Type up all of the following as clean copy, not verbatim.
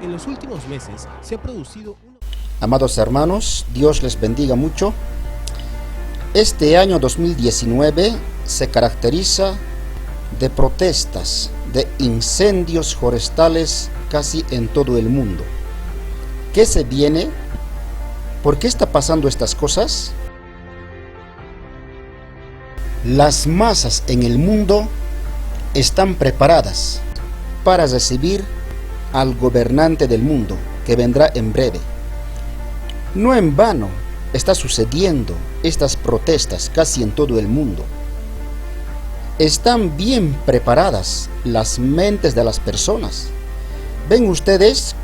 En los últimos meses se ha producido una... Amados hermanos, Dios les bendiga mucho. Este año 2019 se caracteriza de protestas, de incendios forestales casi en todo el mundo. ¿Qué se viene? ¿Por qué está pasando estas cosas? Las masas en el mundo están preparadas para recibir al gobernante del mundo que vendrá en breve. No en vano está sucediendo estas protestas casi en todo el mundo. Están bien preparadas las mentes de las personas. Ven ustedes,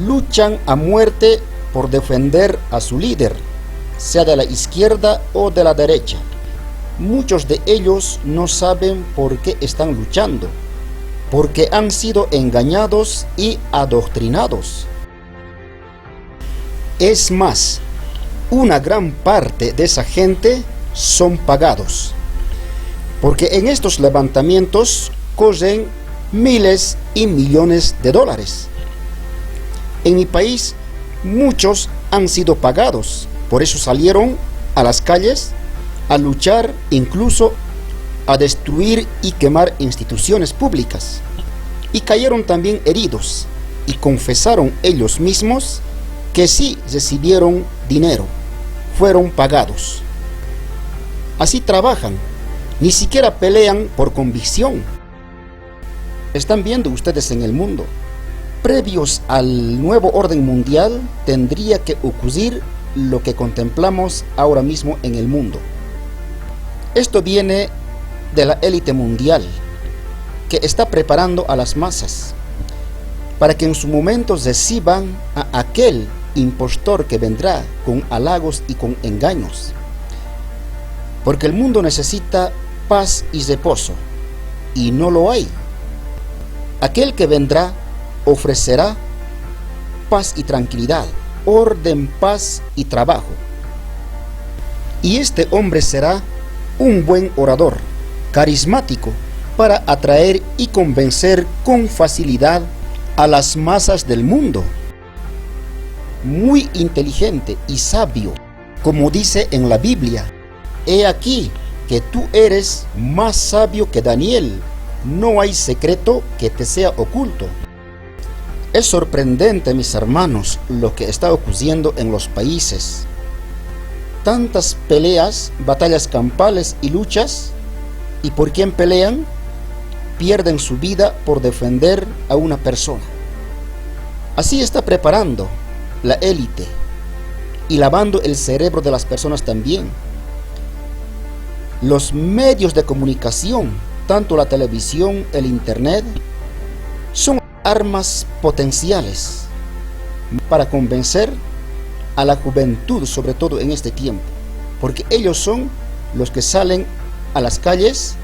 luchan a muerte por defender a su líder, sea de la izquierda o de la derecha. Muchos de ellos no saben por qué están luchando, porque han sido engañados y adoctrinados. Es más, una gran parte de esa gente son pagados, porque en estos levantamientos corren miles y millones de dólares. En mi país, muchos han sido pagados, por eso salieron a las calles a luchar, incluso a destruir y quemar instituciones públicas. Y cayeron también heridos y confesaron ellos mismos que sí recibieron dinero, fueron pagados. Así trabajan, ni siquiera pelean por convicción. Están viendo ustedes en el mundo, previos al nuevo orden mundial tendría que ocurrir lo que contemplamos ahora mismo en el mundo. Esto viene de la élite mundial, que está preparando a las masas para que en su momento reciban a aquel impostor que vendrá con halagos y con engaños. Porque el mundo necesita paz y reposo, y no lo hay. Aquel que vendrá ofrecerá paz y tranquilidad, orden, paz y trabajo. Y este hombre será un buen orador, carismático, para atraer y convencer con facilidad a las masas del mundo. Muy inteligente y sabio, como dice en la Biblia: he aquí que tú eres más sabio que Daniel, no hay secreto que te sea oculto. Es sorprendente, mis hermanos, lo que está ocurriendo en los países. Tantas peleas, batallas campales y luchas, ¿y por quién pelean? Pierden su vida por defender a una persona. Así está preparando la élite y lavando el cerebro de las personas también. Los medios de comunicación, tanto la televisión, el internet, son armas potenciales para convencer a la juventud, sobre todo en este tiempo, porque ellos son los que salen a las calles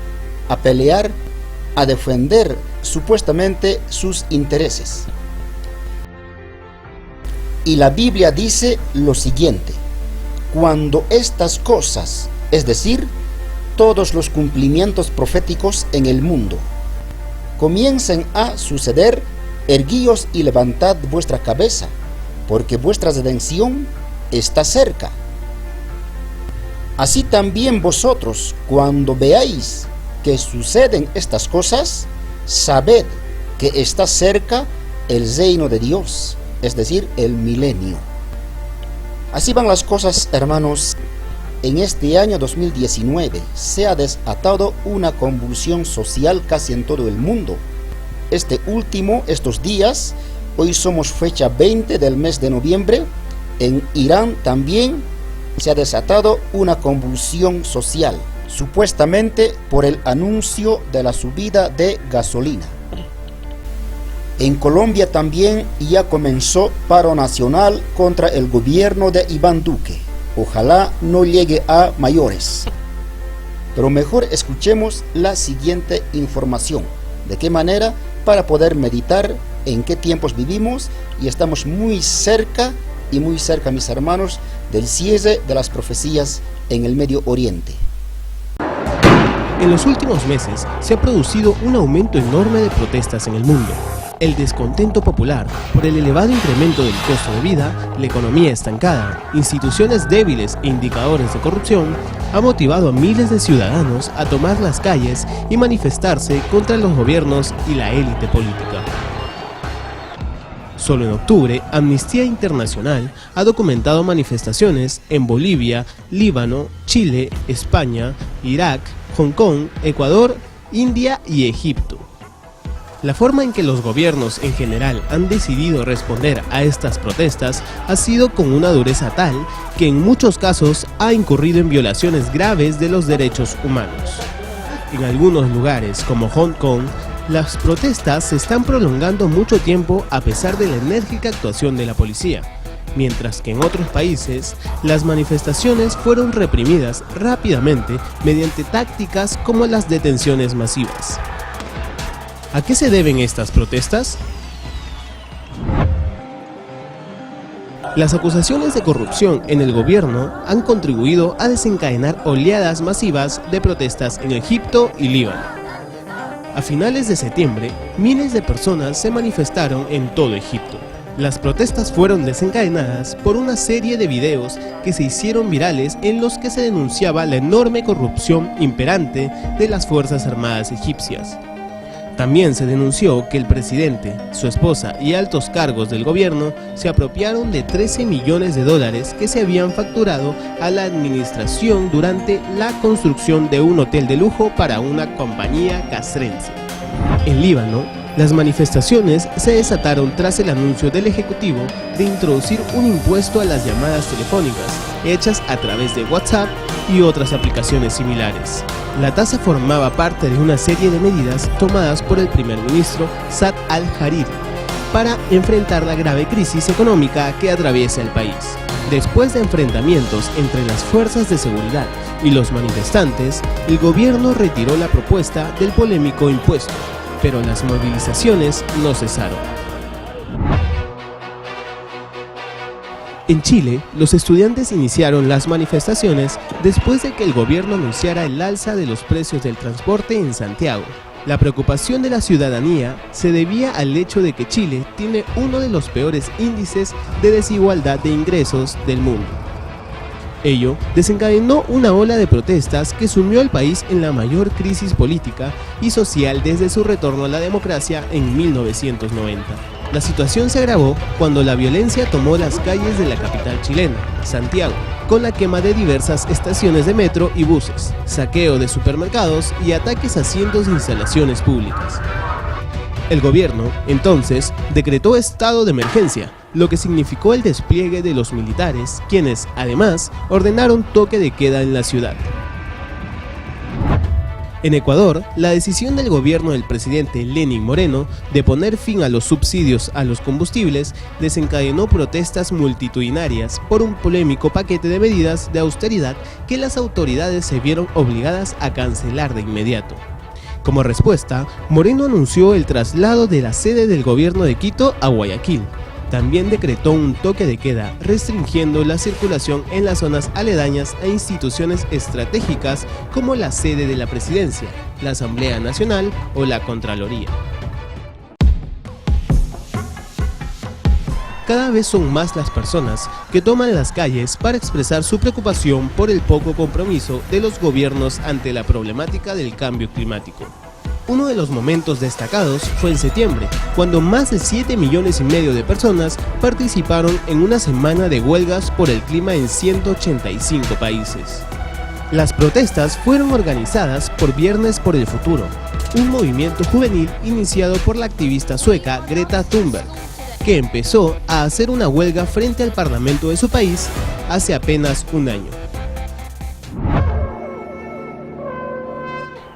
a pelear, a defender supuestamente sus intereses. Y la Biblia dice lo siguiente: cuando estas cosas, es decir, todos los cumplimientos proféticos en el mundo, comiencen a suceder, erguíos y levantad vuestra cabeza, porque vuestra redención está cerca. Así también vosotros, cuando veáis que suceden estas cosas, sabed que está cerca el reino de Dios, es decir, el milenio. Así van las cosas, hermanos. En este año 2019 se ha desatado una convulsión social casi en todo el mundo. Estos días, hoy somos fecha 20 del mes de noviembre, en Irán también se ha desatado una convulsión social, supuestamente por el anuncio de la subida de gasolina. En Colombia también ya comenzó paro nacional contra el gobierno de Iván Duque. Ojalá no llegue a mayores. Pero mejor escuchemos la siguiente información. ¿De qué manera? Para poder meditar en qué tiempos vivimos, y estamos muy cerca, mis hermanos, del cierre de las profecías en el Medio Oriente. En los últimos meses se ha producido un aumento enorme de protestas en el mundo. El descontento popular por el elevado incremento del costo de vida, la economía estancada, instituciones débiles e indicadores de corrupción ha motivado a miles de ciudadanos a tomar las calles y manifestarse contra los gobiernos y la élite política. Solo en octubre, Amnistía Internacional ha documentado manifestaciones en Bolivia, Líbano, Chile, España, Irak, Hong Kong, Ecuador, India y Egipto. La forma en que los gobiernos en general han decidido responder a estas protestas ha sido con una dureza tal que en muchos casos ha incurrido en violaciones graves de los derechos humanos. En algunos lugares, como Hong Kong, las protestas se están prolongando mucho tiempo a pesar de la enérgica actuación de la policía, mientras que en otros países las manifestaciones fueron reprimidas rápidamente mediante tácticas como las detenciones masivas. ¿A qué se deben estas protestas? Las acusaciones de corrupción en el gobierno han contribuido a desencadenar oleadas masivas de protestas en Egipto y Líbano. A finales de septiembre, miles de personas se manifestaron en todo Egipto. Las protestas fueron desencadenadas por una serie de videos que se hicieron virales en los que se denunciaba la enorme corrupción imperante de las Fuerzas Armadas egipcias. También se denunció que el presidente, su esposa y altos cargos del gobierno se apropiaron de 13 millones de dólares que se habían facturado a la administración durante la construcción de un hotel de lujo para una compañía castrense. En Líbano, las manifestaciones se desataron tras el anuncio del Ejecutivo de introducir un impuesto a las llamadas telefónicas hechas a través de WhatsApp y otras aplicaciones similares. La tasa formaba parte de una serie de medidas tomadas por el primer ministro Saad al-Hariri para enfrentar la grave crisis económica que atraviesa el país. Después de enfrentamientos entre las fuerzas de seguridad y los manifestantes, el gobierno retiró la propuesta del polémico impuesto, pero las movilizaciones no cesaron. En Chile, los estudiantes iniciaron las manifestaciones después de que el gobierno anunciara el alza de los precios del transporte en Santiago. La preocupación de la ciudadanía se debía al hecho de que Chile tiene uno de los peores índices de desigualdad de ingresos del mundo. Ello desencadenó una ola de protestas que sumió al país en la mayor crisis política y social desde su retorno a la democracia en 1990. La situación se agravó cuando la violencia tomó las calles de la capital chilena, Santiago, con la quema de diversas estaciones de metro y buses, saqueo de supermercados y ataques a cientos de instalaciones públicas. El gobierno, entonces, decretó estado de emergencia, lo que significó el despliegue de los militares, quienes, además, ordenaron toque de queda en la ciudad. En Ecuador, la decisión del gobierno del presidente Lenín Moreno de poner fin a los subsidios a los combustibles desencadenó protestas multitudinarias por un polémico paquete de medidas de austeridad que las autoridades se vieron obligadas a cancelar de inmediato. Como respuesta, Moreno anunció el traslado de la sede del gobierno de Quito a Guayaquil. También decretó un toque de queda, restringiendo la circulación en las zonas aledañas a instituciones estratégicas como la sede de la Presidencia, la Asamblea Nacional o la Contraloría. Cada vez son más las personas que toman las calles para expresar su preocupación por el poco compromiso de los gobiernos ante la problemática del cambio climático. Uno de los momentos destacados fue en septiembre, cuando más de 7,5 millones de personas participaron en una semana de huelgas por el clima en 185 países. Las protestas fueron organizadas por Viernes por el Futuro, un movimiento juvenil iniciado por la activista sueca Greta Thunberg, que empezó a hacer una huelga frente al parlamento de su país hace apenas un año.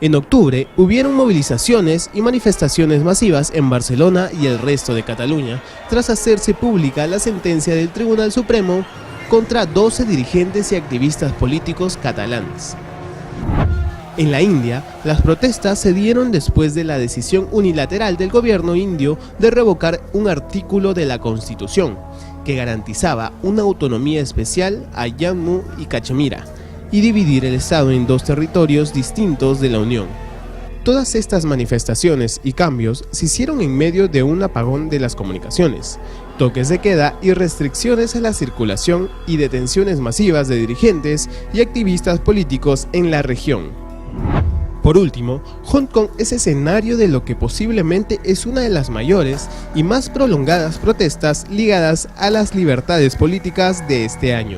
En octubre hubieron movilizaciones y manifestaciones masivas en Barcelona y el resto de Cataluña, tras hacerse pública la sentencia del Tribunal Supremo contra 12 dirigentes y activistas políticos catalanes. En la India, las protestas se dieron después de la decisión unilateral del gobierno indio de revocar un artículo de la Constitución que garantizaba una autonomía especial a Jammu y Cachemira y dividir el estado en dos territorios distintos de la Unión. Todas estas manifestaciones y cambios se hicieron en medio de un apagón de las comunicaciones, toques de queda y restricciones a la circulación y detenciones masivas de dirigentes y activistas políticos en la región. Por último, Hong Kong es escenario de lo que posiblemente es una de las mayores y más prolongadas protestas ligadas a las libertades políticas de este año.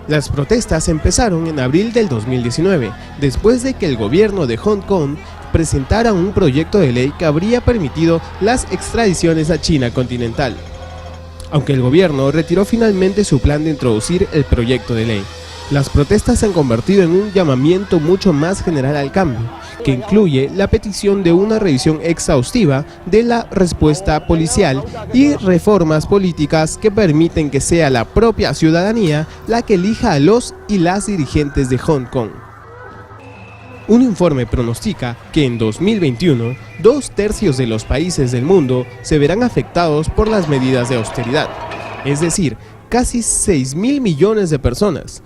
Las protestas empezaron en abril del 2019, después de que el gobierno de Hong Kong presentara un proyecto de ley que habría permitido las extradiciones a China continental, aunque el gobierno retiró finalmente su plan de introducir el proyecto de ley. Las protestas se han convertido en un llamamiento mucho más general al cambio, que incluye la petición de una revisión exhaustiva de la respuesta policial y reformas políticas que permiten que sea la propia ciudadanía la que elija a los y las dirigentes de Hong Kong. Un informe pronostica que en 2021, 2/3 de los países del mundo se verán afectados por las medidas de austeridad, es decir, casi 6.000 millones de personas.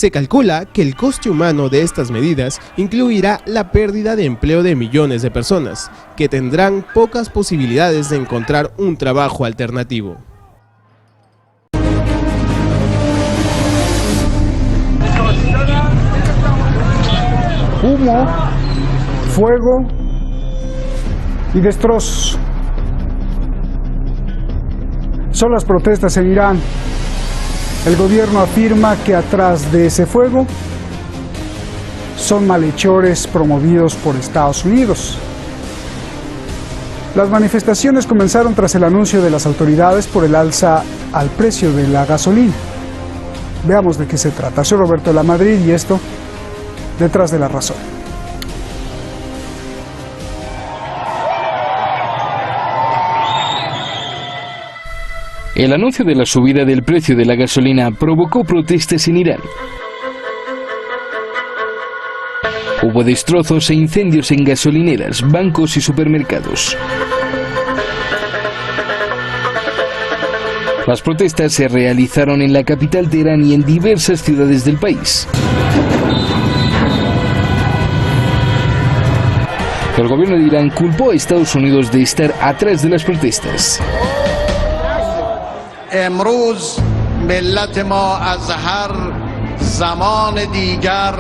Se calcula que el coste humano de estas medidas incluirá la pérdida de empleo de millones de personas, que tendrán pocas posibilidades de encontrar un trabajo alternativo. Humo, fuego y destrozos. Son las protestas en Irán. El gobierno afirma que atrás de ese fuego son malhechores promovidos por Estados Unidos. Las manifestaciones comenzaron tras el anuncio de las autoridades por el alza al precio de la gasolina. Veamos de qué se trata. Soy Roberto de la Madrid y esto, Detrás de la Razón. El anuncio de la subida del precio de la gasolina provocó protestas en Irán. Hubo destrozos e incendios en gasolineras, bancos y supermercados. Las protestas se realizaron en la capital Teherán y en diversas ciudades del país. El gobierno de Irán culpó a Estados Unidos de estar atrás de las protestas. امروز ملت ما از هر زمان دیگر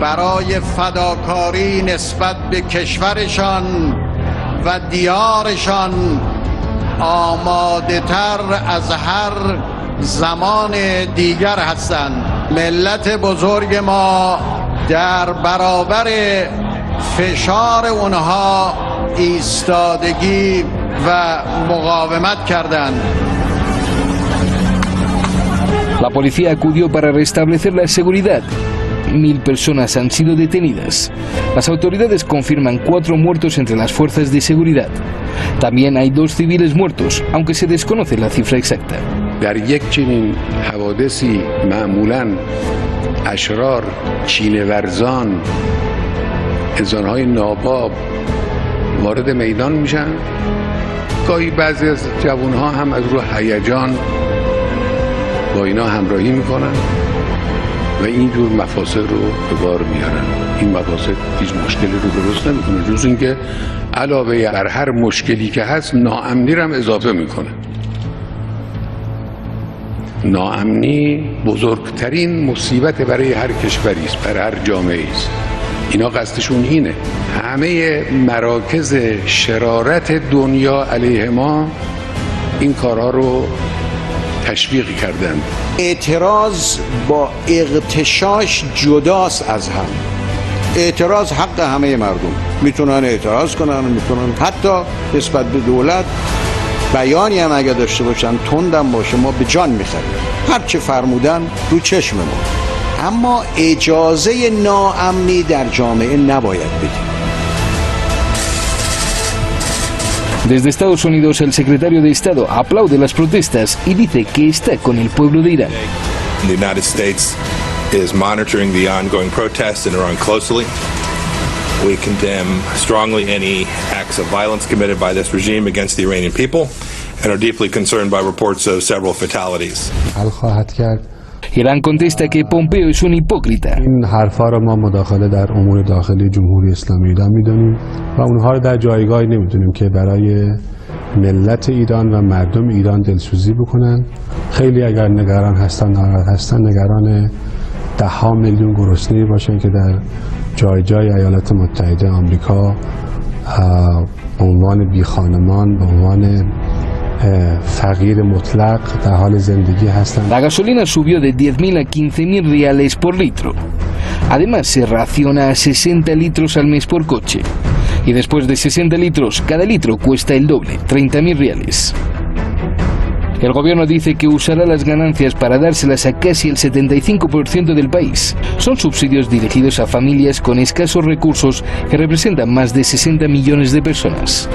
برای فداکاری نسبت به کشورشان و دیارشان آماده تر از هر زمان دیگر هستند. ملت بزرگ ما در برابر فشار اونها ایستادگی و مقاومت کردند. La policía acudió para restablecer la seguridad. 1.000 personas han sido detenidas. Las autoridades confirman 4 muertos entre las fuerzas de seguridad. También hay 2 civiles muertos, aunque se desconoce la cifra exacta. در یک چنین حوادثی معمولاً اشرار، چینه‌ورزان، انسان‌های ناباب وارد میدان میشن. گاهی بعضی از جوان‌ها هم از روی هیجان با اینا همراهی میکنن و اینجور مفاسد رو به بار میارن. این مفاسد هیچ مشکلی رو درست نمیکنه، جز اینکه علاوه بر هر مشکلی که هست ناامنی رو هم اضافه میکنه. ناامنی بزرگترین مصیبت برای هر کشوری است، برای هر جامعه است. اینا قصدشون اینه همه مراکز شرارت دنیا علیه ما این کارها رو تشویق کردند. اعتراض با اغتشاش جداست از هم. اعتراض حق همه مردم، میتونن اعتراض کنن، میتونن حتی نسبت به دولت بیانی هم اگه داشته باشن تندم باشه ما به جان میخریم، هر چه فرمودن رو چشم ما. اما اجازه ناامنی در جامعه نباید بدیم. Desde Estados Unidos, el secretario de Estado aplaude las protestas y dice que está con el pueblo de Irán. The United States is monitoring the ongoing protests in Iran closely. We condemn strongly any acts of violence committed by this regime against the Iranian people and are deeply concerned by reports of several fatalities. Irán contesta que Pompeo es un hipócrita. این حرفا رو ما مداخله در امور داخلی جمهوری اسلامی ایران میدونیم و اونها رو در جایگاهی نمیدونیم که برای ملت ایران و مردم ایران دلسوزی بکنن. خیلی اگر نگران هستن نگران 10 میلیون گرسنه باشن که در جای ایالات متحده آمریکا به عنوان بی خانمان، به عنوان فقیر مطلق در حال زندگی هستند. La gasolina subió de 10.000 a 15.000 reales por litro. Además, se raciona a 60 litros al mes por coche. Y después de 60 litros, cada litro cuesta el doble, 30.000 reales. El gobierno dice que usará las ganancias para dárselas a casi el 75% del país. Son subsidios dirigidos a familias con escasos recursos que representan más de 60 millones de personas.